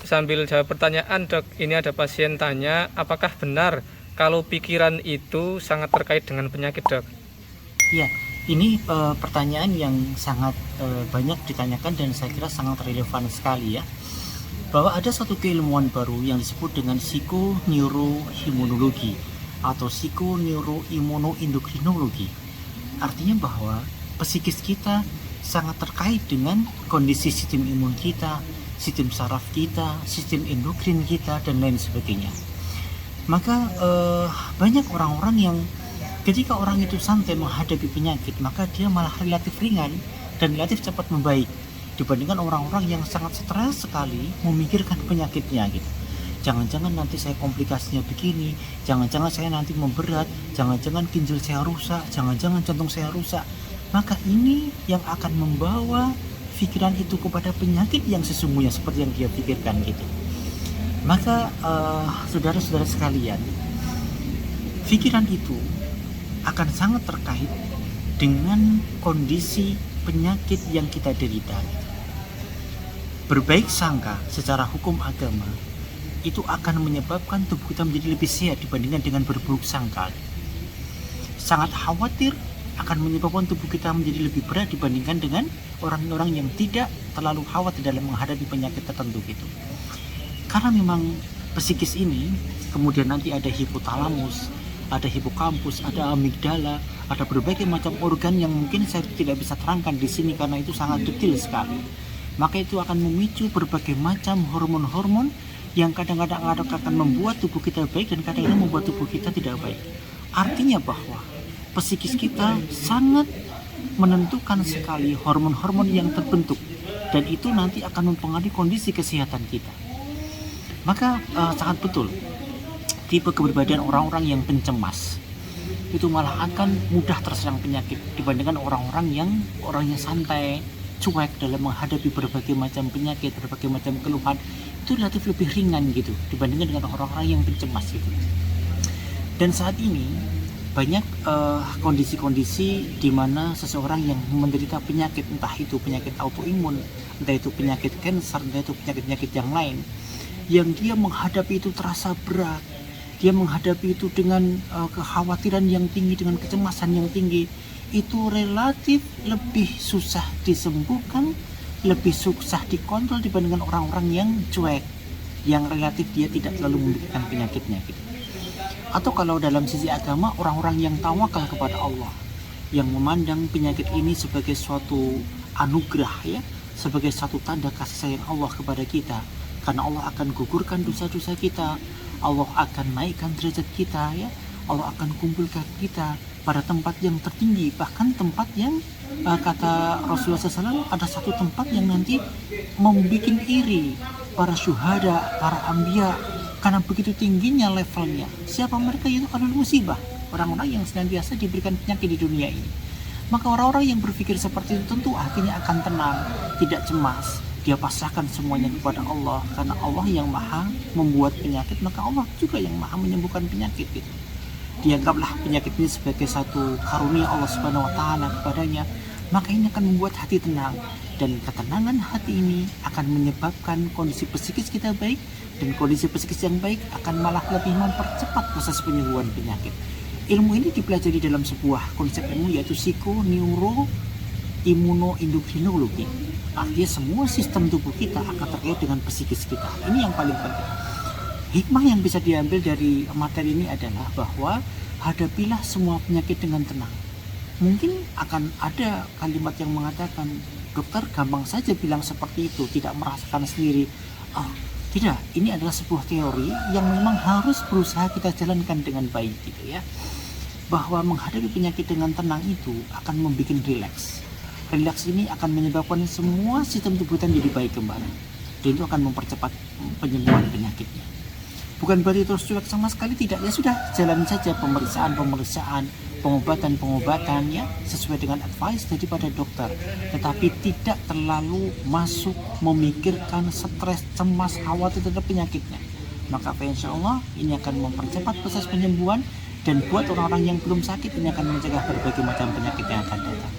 sambil jawab pertanyaan, Dok. Ini ada pasien tanya, apakah benar kalau pikiran itu sangat terkait dengan penyakit, Dok? Ya, ini pertanyaan yang sangat banyak ditanyakan dan saya kira sangat relevan sekali ya. Bahwa ada satu keilmuan baru yang disebut dengan psikoneuroimunologi atau psikoneuroimmunoendokrinologi. Artinya bahwa psikis kita sangat terkait dengan kondisi sistem imun kita, sistem saraf kita, sistem endokrin kita, dan lain sebagainya. Maka banyak orang-orang yang ketika orang itu santai menghadapi penyakit, maka dia malah relatif ringan dan relatif cepat membaik dibandingkan orang-orang yang sangat stres sekali memikirkan penyakitnya gitu. Jangan-jangan nanti saya komplikasinya begini, jangan-jangan saya nanti memberat, jangan-jangan ginjal saya rusak, jangan-jangan jantung saya rusak. Maka ini yang akan membawa pikiran itu kepada penyakit yang sesungguhnya seperti yang dia pikirkan gitu. Maka saudara-saudara sekalian, pikiran itu akan sangat terkait dengan kondisi penyakit yang kita derita. Berbaik sangka secara hukum agama itu akan menyebabkan tubuh kita menjadi lebih sehat dibandingkan dengan berburuk sangka. Sangat khawatir akan menyebabkan tubuh kita menjadi lebih berat dibandingkan dengan orang-orang yang tidak terlalu khawatir dalam menghadapi penyakit tertentu gitu. Karena memang psikis ini, kemudian nanti ada hipotalamus, ada hipokampus, ada amigdala, ada berbagai macam organ yang mungkin saya tidak bisa terangkan di sini karena itu sangat detail sekali. Maka itu akan memicu berbagai macam hormon-hormon yang kadang-kadang akan membuat tubuh kita baik dan kadang-kadang membuat tubuh kita tidak baik. Artinya bahwa psikis kita sangat menentukan sekali hormon-hormon yang terbentuk dan itu nanti akan mempengaruhi kondisi kesehatan kita. Maka sangat betul tipe kepribadian orang-orang yang pencemas itu malah akan mudah terserang penyakit dibandingkan orang-orang yang orangnya santai, cuek dalam menghadapi berbagai macam penyakit, berbagai macam keluhan, itu relatif lebih ringan gitu dibandingkan dengan orang-orang yang pencemas gitu. Dan saat ini banyak kondisi-kondisi di mana seseorang yang menderita penyakit, entah itu penyakit autoimun, entah itu penyakit kanker, entah itu penyakit-penyakit yang lain, yang dia menghadapi itu terasa berat, dia menghadapi itu dengan kekhawatiran yang tinggi, dengan kecemasan yang tinggi, itu relatif lebih susah disembuhkan, lebih susah dikontrol dibandingkan orang-orang yang cuek, yang relatif dia tidak terlalu memikirkan penyakitnya gitu. Atau kalau dalam sisi agama, orang-orang yang tawakal kepada Allah, yang memandang penyakit ini sebagai suatu anugerah ya, sebagai satu tanda kasih sayang Allah kepada kita, karena Allah akan gugurkan dosa-dosa kita, Allah akan naikkan derajat kita ya, Allah akan kumpulkan kita pada tempat yang tertinggi, bahkan tempat yang kata Rasulullah SAW ada satu tempat yang nanti membuat iri para syuhada, para anbiya, karena begitu tingginya levelnya. Siapa mereka? Itu adalah musibah, orang-orang yang senantiasa diberikan penyakit di dunia ini. Maka orang-orang yang berpikir seperti itu tentu hatinya akan tenang, tidak cemas. Dia pasrahkan semuanya kepada Allah, karena Allah yang maha membuat penyakit, maka Allah juga yang maha menyembuhkan penyakit gitu. Dianggaplah penyakit ini sebagai satu karunia Allah Subhanahu wa taala kepadanya, maka ini akan membuat hati tenang, dan ketenangan hati ini akan menyebabkan kondisi psikis kita baik, dan kondisi psikis yang baik akan malah lebih mempercepat proses penyembuhan penyakit. Ilmu ini dipelajari dalam sebuah konsep ilmu yaitu psikoneuroimmunoendokrinologi. Artinya semua sistem tubuh kita akan terkait dengan psikis kita. Ini yang paling penting. Hikmah yang bisa diambil dari materi ini adalah bahwa hadapilah semua penyakit dengan tenang. Mungkin akan ada kalimat yang mengatakan, dokter gampang saja bilang seperti itu, tidak merasakan sendiri. Oh, tidak, ini adalah sebuah teori yang memang harus berusaha kita jalankan dengan baik gitu ya. Bahwa menghadapi penyakit dengan tenang itu akan membuat rileks. Rileks ini akan menyebabkan semua sistem tubuh kita menjadi baik kembali. Dan itu akan mempercepat penyembuhan penyakitnya. Bukan berarti terus cuek sama sekali, tidak. Ya sudah, jalan saja pemeriksaan, pengobatan ya, sesuai dengan advice daripada dokter. Tetapi tidak terlalu masuk memikirkan stres, cemas, khawatir terhadap penyakitnya. Maka insya Allah ini akan mempercepat proses penyembuhan, dan buat orang-orang yang belum sakit ini akan mencegah berbagai macam penyakit yang akan datang.